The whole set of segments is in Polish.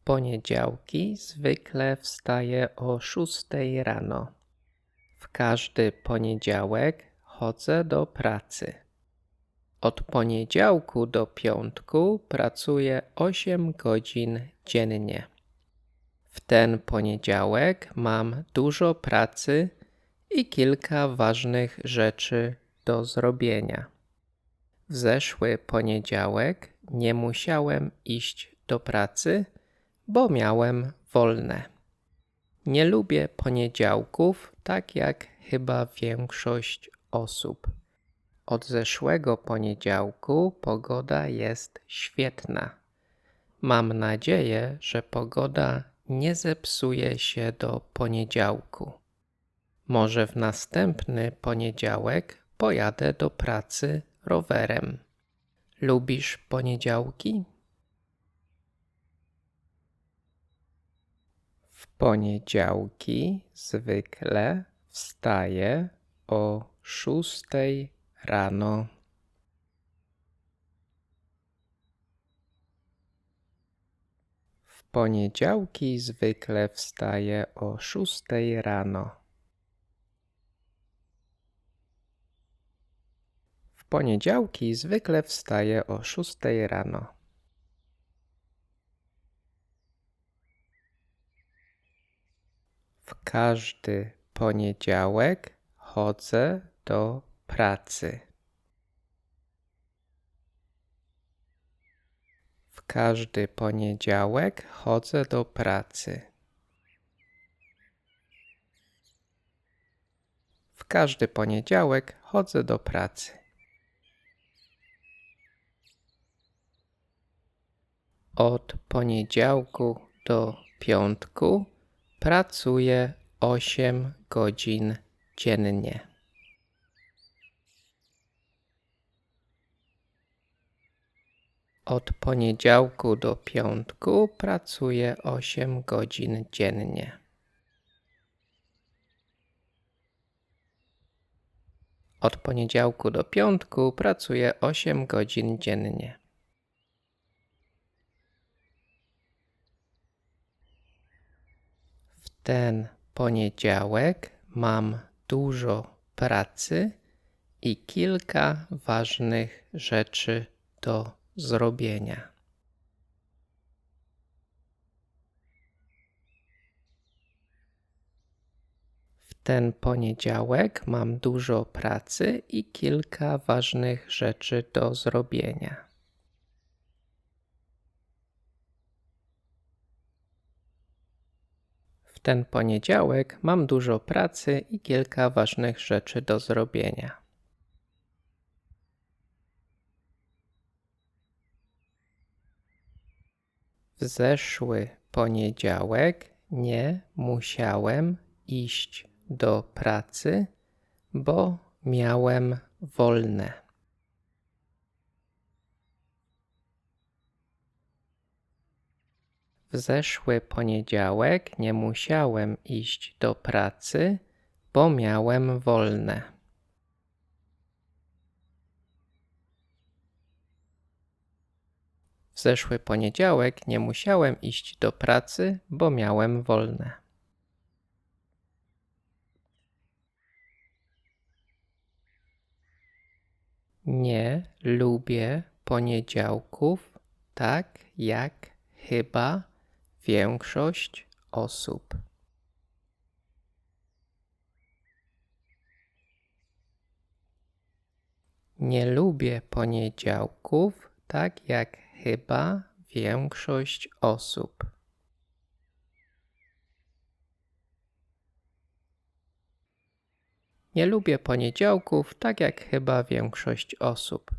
poniedziałki zwykle wstaję o 6 rano. W każdy poniedziałek chodzę do pracy. Od poniedziałku do piątku pracuję 8 godzin dziennie. W ten poniedziałek mam dużo pracy i kilka ważnych rzeczy do zrobienia. W zeszły poniedziałek nie musiałem iść do pracy, bo miałem wolne. Nie lubię poniedziałków, tak jak chyba większość osób. Od zeszłego poniedziałku pogoda jest świetna. Mam nadzieję, że pogoda nie zepsuje się do poniedziałku. Może w następny poniedziałek pojadę do pracy rowerem. Lubisz poniedziałki? W poniedziałki zwykle wstaję o 6 rano. W poniedziałki zwykle wstaję o 6 rano. W poniedziałki zwykle wstaję o 6 rano. W każdy poniedziałek chodzę do pracy. W każdy poniedziałek chodzę do pracy. W każdy poniedziałek chodzę do pracy. Od poniedziałku do piątku pracuję 8 godzin dziennie. Od poniedziałku do piątku pracuję 8 godzin dziennie. Od poniedziałku do piątku pracuję 8 godzin dziennie. W ten poniedziałek mam dużo pracy i kilka ważnych rzeczy do zrobienia. W ten poniedziałek mam dużo pracy i kilka ważnych rzeczy do zrobienia. W ten poniedziałek mam dużo pracy i kilka ważnych rzeczy do zrobienia. W zeszły poniedziałek nie musiałem iść do pracy, bo miałem wolne. W zeszły poniedziałek nie musiałem iść do pracy, bo miałem wolne. W zeszły poniedziałek nie musiałem iść do pracy, bo miałem wolne. Nie lubię poniedziałków, tak jak chyba większość osób. Nie lubię poniedziałków, tak jak chyba większość osób. Nie lubię poniedziałków, tak jak chyba większość osób.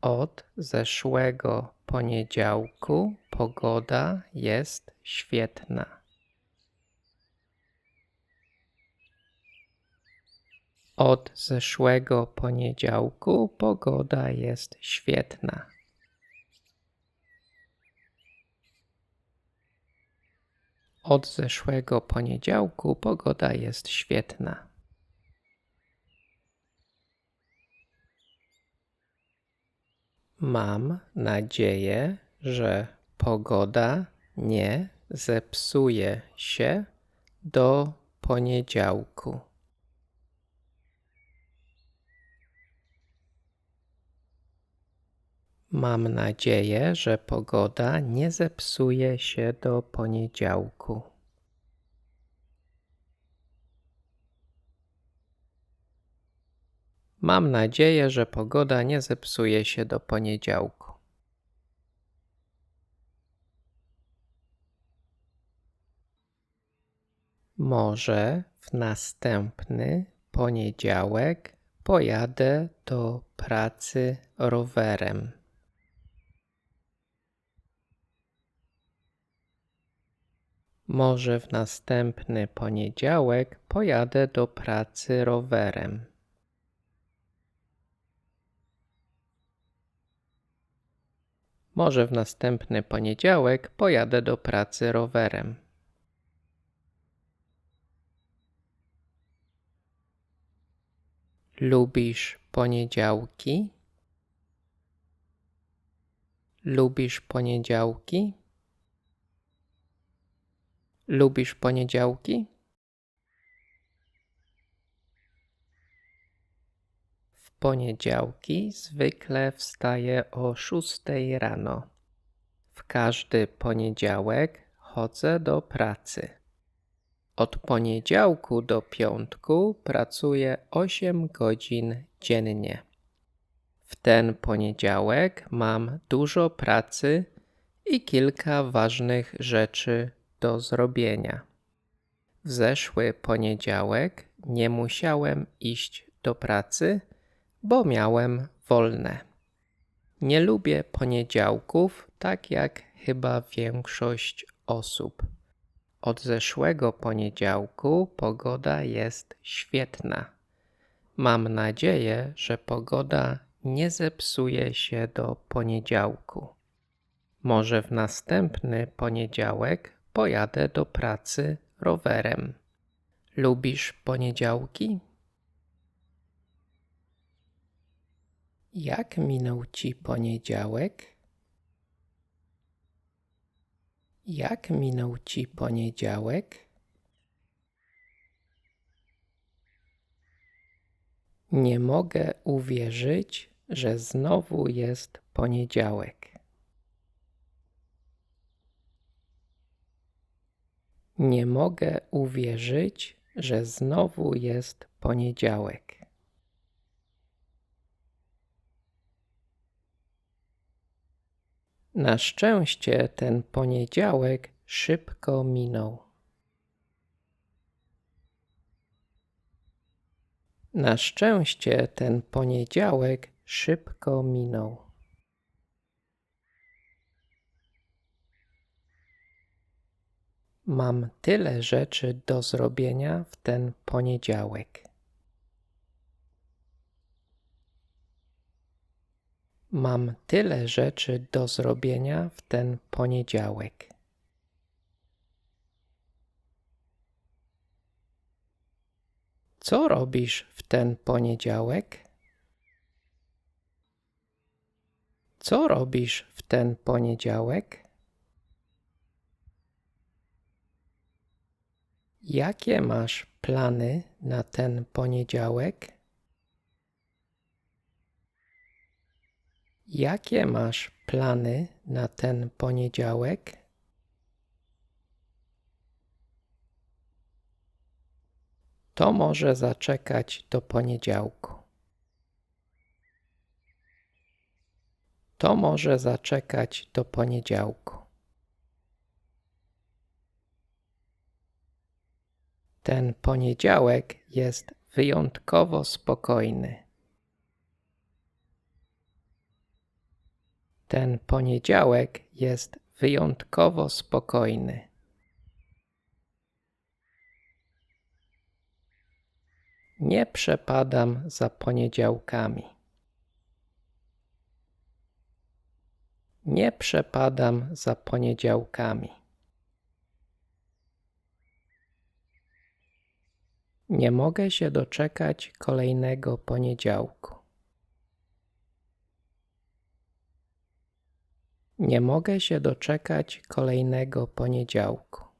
Od zeszłego poniedziałku pogoda jest świetna. Od zeszłego poniedziałku pogoda jest świetna. Od zeszłego poniedziałku pogoda jest świetna. Mam nadzieję, że pogoda nie zepsuje się do poniedziałku. Mam nadzieję, że pogoda nie zepsuje się do poniedziałku. Mam nadzieję, że pogoda nie zepsuje się do poniedziałku. Może w następny poniedziałek pojadę do pracy rowerem. Może w następny poniedziałek pojadę do pracy rowerem. Może w następny poniedziałek pojadę do pracy rowerem. Lubisz poniedziałki? Lubisz poniedziałki? Lubisz poniedziałki? W poniedziałki zwykle wstaję o 6 rano. W każdy poniedziałek chodzę do pracy. Od poniedziałku do piątku pracuję 8 godzin dziennie. W ten poniedziałek mam dużo pracy i kilka ważnych rzeczy do zrobienia. W zeszły poniedziałek nie musiałem iść do pracy, bo miałem wolne. Nie lubię poniedziałków, tak jak chyba większość osób. Od zeszłego poniedziałku pogoda jest świetna. Mam nadzieję, że pogoda nie zepsuje się do poniedziałku. Może w następny poniedziałek pojadę do pracy rowerem. Lubisz poniedziałki? Jak minął ci poniedziałek? Jak minął ci poniedziałek? Nie mogę uwierzyć, że znowu jest poniedziałek. Nie mogę uwierzyć, że znowu jest poniedziałek. Na szczęście ten poniedziałek szybko minął. Na szczęście ten poniedziałek szybko minął. Mam tyle rzeczy do zrobienia w ten poniedziałek. Mam tyle rzeczy do zrobienia w ten poniedziałek. Co robisz w ten poniedziałek? Co robisz w ten poniedziałek? Jakie masz plany na ten poniedziałek? Jakie masz plany na ten poniedziałek? To może zaczekać do poniedziałku. To może zaczekać do poniedziałku. Ten poniedziałek jest wyjątkowo spokojny. Ten poniedziałek jest wyjątkowo spokojny. Nie przepadam za poniedziałkami. Nie przepadam za poniedziałkami. Nie mogę się doczekać kolejnego poniedziałku. Nie mogę się doczekać kolejnego poniedziałku.